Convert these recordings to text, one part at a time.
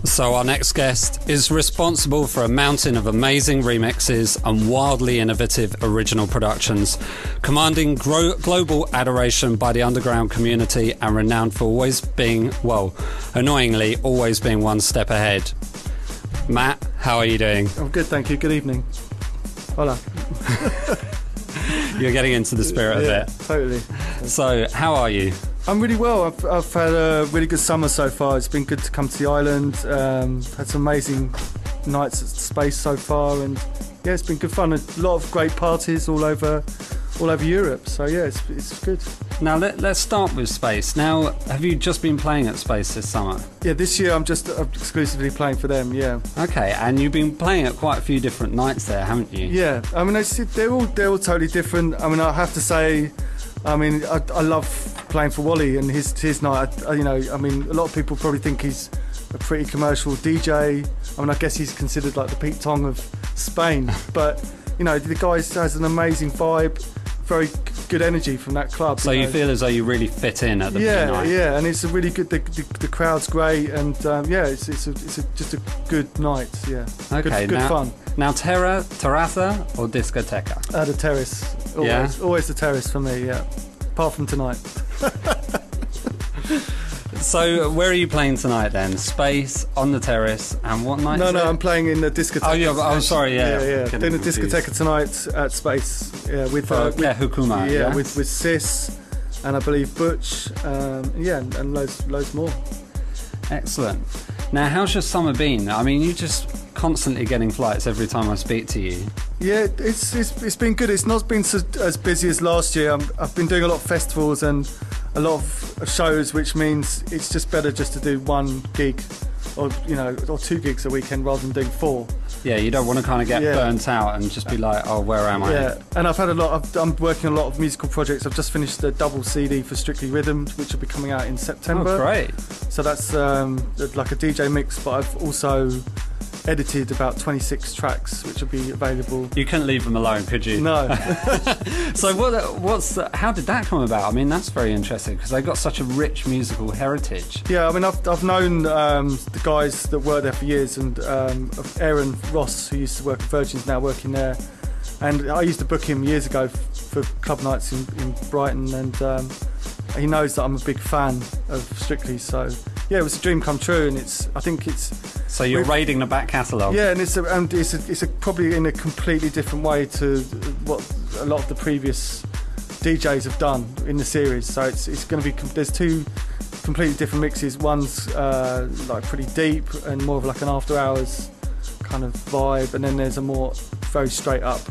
So our next guest is responsible for a mountain of amazing remixes and wildly innovative original productions, commanding global adoration by the underground community and renowned for always being, well, annoyingly, always being one step ahead. Matt, how are you doing? I'm good, thank you. Good evening. Hola. You're getting into the spirit of it. Totally. So, how are you? I'm really well. I've had a really good summer so far. It's been good to come to the island. Had some amazing nights at Space so far, and yeah, it's been good fun. A lot of great parties all over Europe. So yeah, it's good. Now let's start with Space. Now, have you just been playing at Space this summer? Yeah, this year I'm exclusively playing for them. Yeah. Okay, and you've been playing at quite a few different nights there, haven't you? Yeah. I mean, they're all totally different. I mean, I have to say, I mean, I love playing for Wally and his night. You know, I mean, a lot of people probably think he's a pretty commercial DJ. I mean, I guess he's considered like the Pete Tong of Spain, but you know, the guy has an amazing vibe, very good energy from that club. So you feel as though you really fit in at the night. Yeah, and it's a really good. The crowd's great, and yeah, it's just a good night. Yeah, okay, good fun. Now, terraza or discoteca? The terrace. Always the terrace for me. Yeah, apart from tonight. So where are you playing tonight then? Space, on the terrace, and what night? No, I'm playing in the discotheque. Oh, yeah. Oh, sorry. Yeah. Doing the discotheque tonight at Space. Yeah, with Hukuma. Yeah, with Sis, and I believe Butch. Yeah, and loads more. Excellent. Now, how's your summer been? I mean, you're just constantly getting flights every time I speak to you. Yeah, it's been good. It's not been as busy as last year. I've been doing a lot of festivals and a lot of shows, which means it's just better just to do one gig or 2 gigs a weekend rather than doing 4. Yeah, you don't want to kind of get burnt out and just be like, oh, where am I? Yeah, and I've had I'm working on a lot of musical projects. I've just finished a double CD for Strictly Rhythmed, which will be coming out in September. Oh, great. So that's like a DJ mix, but I've also edited about 26 tracks, which will be available. You couldn't leave them alone, could you? No. So how did that come about? I mean, that's very interesting because they've got such a rich musical heritage. Yeah, I mean, I've known the guys that worked there for years, and Aaron Ross, who used to work at Virgin's, now working there, and I used to book him years ago for club nights in Brighton, and he knows that I'm a big fan of Strictly, so yeah, it was a dream come true, and I think it's. So you're raiding the back catalogue. Yeah, and it's probably in a completely different way to what a lot of the previous DJs have done in the series. So it's going to be. There's 2 completely different mixes. One's like pretty deep and more of like an after hours kind of vibe, and then there's a more very straight up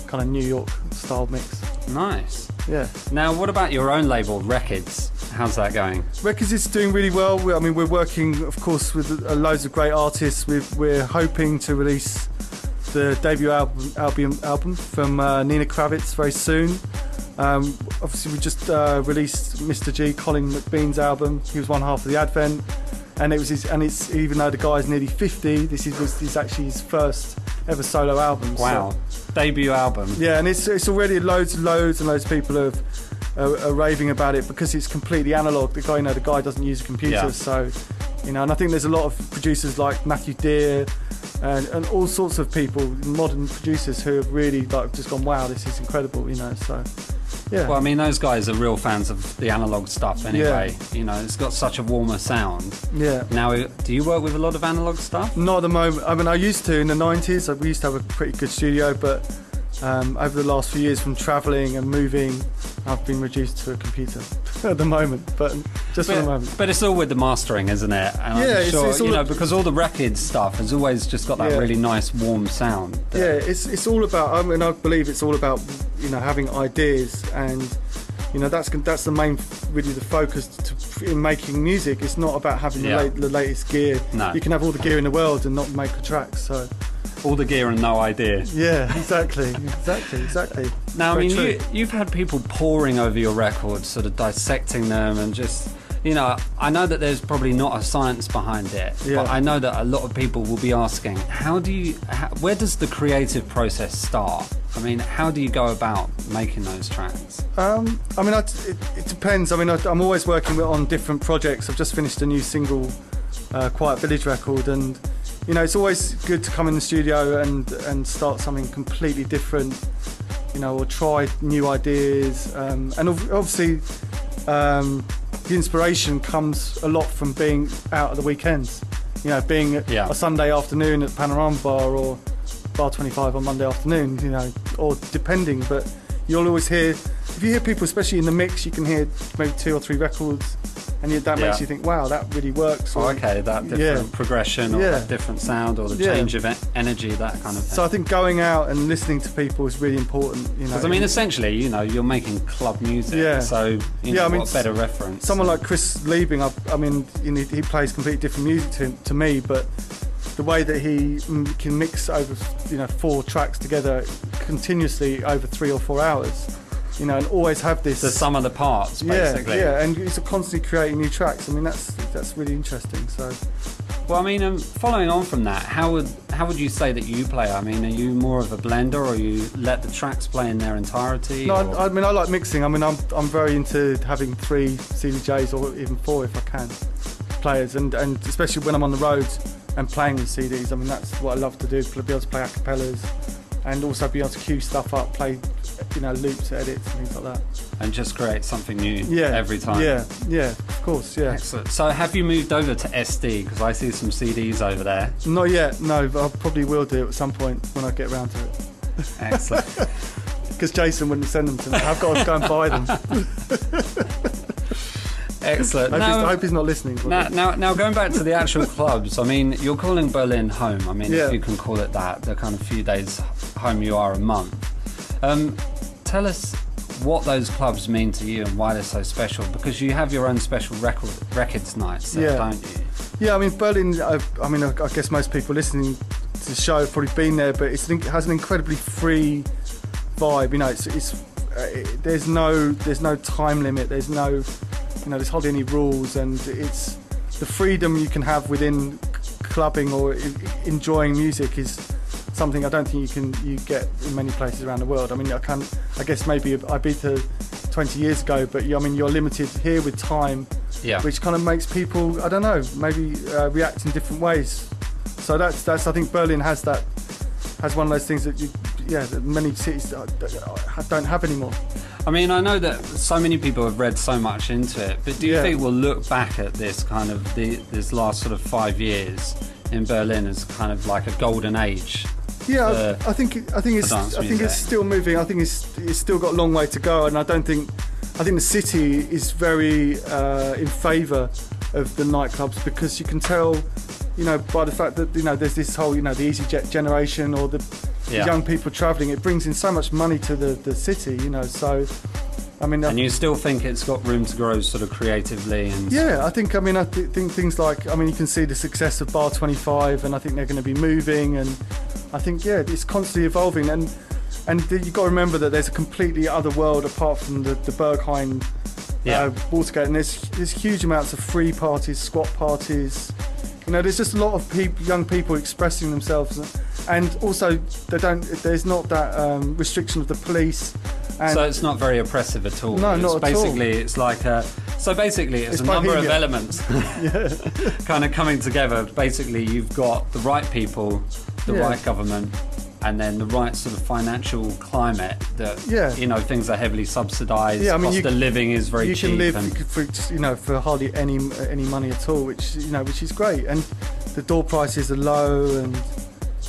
kind of New York style mix. Nice. Yeah. Now, what about your own label, Records? How's that going? Records is doing really well. I mean, we're working, of course, with loads of great artists. We're hoping to release the debut album from Nina Kravitz very soon. Obviously, we just released Mr. G, Colin McBean's album. He was one half of the Advent, and it's even though the guy's nearly 50, this is actually his first ever solo album. Wow, so. Debut album. Yeah, and it's already loads of people are raving about it because it's completely analog. The guy doesn't use a computer, so and I think there's a lot of producers like Matthew Deere and all sorts of people, modern producers, who have really just gone, wow, this is incredible, so yeah. Well, I mean, those guys are real fans of the analog stuff anyway. Yeah. It's got such a warmer sound. Yeah. Now, do you work with a lot of analog stuff? Not at the moment. I mean, I used to in the 90s. We used to have a pretty good studio, but over the last few years, from travelling and moving, I've been reduced to a computer at the moment, but for the moment. But it's all with the mastering, isn't it? And yeah, I'm sure, it's because all the records stuff has always just got that really nice, warm sound. Yeah, it's all about. I mean, I believe it's all about having ideas, and that's the main, really the focus in making music. It's not about having the latest gear. No. You can have all the gear in the world and not make a track. So. All the gear and no idea. Yeah, exactly. Now, I mean, you've had people poring over your records, sort of dissecting them and just you know, I know that there's probably not a science behind it, but I know that a lot of people will be asking, where does the creative process start? I mean, how do you go about making those tracks? I mean, it depends. I mean, I'm always working on different projects. I've just finished a new single, Quiet Village record, and you know, it's always good to come in the studio and start something completely different, you know, or try new ideas. And obviously, the inspiration comes a lot from being out at the weekends. You know, being a Sunday afternoon at Panorama Bar or Bar 25 on Monday afternoon, you know, or depending, but you'll always hear, if you hear people, especially in the mix, you can hear maybe 2 or 3 records, and that makes you think, wow, that really works. Or, okay, that different progression, or that different sound, or the change of energy, that kind of thing. So I think going out and listening to people is really important, you know. Because I mean, essentially, you know, you're making club music, so you know, what better reference? Someone like Chris Liebing, I mean, you know, he plays completely different music to me, but the way that he can mix over, you know, 4 tracks together continuously over 3 or 4 hours, you know, and always have this. The sum of the parts, basically. Yeah, and he's constantly creating new tracks. I mean, that's really interesting. So, well, I mean, following on from that, how would you say that you play? I mean, are you more of a blender, or you let the tracks play in their entirety? No, I mean, I like mixing. I mean, I'm very into having 3 CDJs or even 4 if I can, players, and especially when I'm on the road and playing with CDs. I mean, that's what I love to do, be able to play acapellas and also be able to cue stuff up, play, you know, loops, edits and things like that. And just create something new every time. Yeah, of course, yeah. Excellent. So have you moved over to SD? Because I see some CDs over there. Not yet, no, but I probably will do it at some point when I get around to it. Excellent. Because Jason wouldn't send them to me. I've got to go and buy them. Excellent. I hope he's not listening. Now, going back to the actual clubs, I mean, you're calling Berlin home. I mean, if you can call it that, the kind of few days home you are a month. Tell us what those clubs mean to you and why they're so special, because you have your own special records nights there, don't you? Yeah, I mean, Berlin, I mean, I guess most people listening to the show have probably been there, but it has an incredibly free vibe. You know, there's no time limit. There's no, you know, there's hardly any rules, and it's the freedom you can have within clubbing or enjoying music is something I don't think you get in many places around the world. I mean, I guess maybe Ibiza 20 years ago, but I mean, you're limited here with time, which kind of makes people, I don't know, maybe react in different ways. So that's I think Berlin has one of those things that that many cities don't have anymore. I mean, I know that so many people have read so much into it, but do you think we'll look back at this kind of this last sort of 5 years in Berlin as kind of like a golden age? Yeah, I think it's still moving. I think it's still got a long way to go, and I think the city is very in favour of the nightclubs, because you can tell, you know, by the fact that, you know, there's this whole, you know, the EasyJet generation or the young people travelling. It brings in so much money to the city, you know. So, I mean, and you still think it's got room to grow, sort of creatively, and I think things like, I mean, you can see the success of Bar 25, and I think they're going to be moving, and I think it's constantly evolving, and you've got to remember that there's a completely other world apart from the Berghain Watergate, and there's huge amounts of free parties, squat parties. You know, there's just a lot of young people expressing themselves, and also there's not that restriction of the police. And so it's not very oppressive at all. No, not at all. It's like it's a number of elements kind of coming together. Basically, you've got the right people, the right government, and then the right sort of financial climate that, you know, things are heavily subsidised. I mean, cost of living is very cheap. You can live for hardly any money at all, which is great. And the door prices are low, and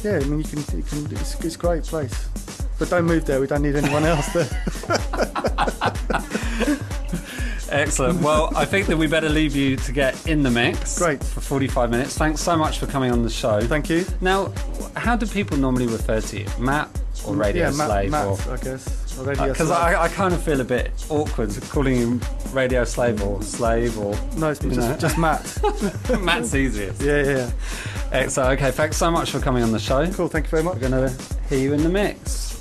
I mean, it's a great place. But don't move there. We don't need anyone else there. Excellent. Well, I think that we better leave you to get in the mix. Great. For 45 minutes. Thanks so much for coming on the show. Thank you. Now, how do people normally refer to you? Matt or Radio Slave? Matt, I guess. Because I kind of feel a bit awkward calling you Radio Slave or Slave or... No, it's just Matt. Matt's easiest. Yeah. Excellent. Okay, thanks so much for coming on the show. Cool, thank you very much. We're going to hear you in the mix.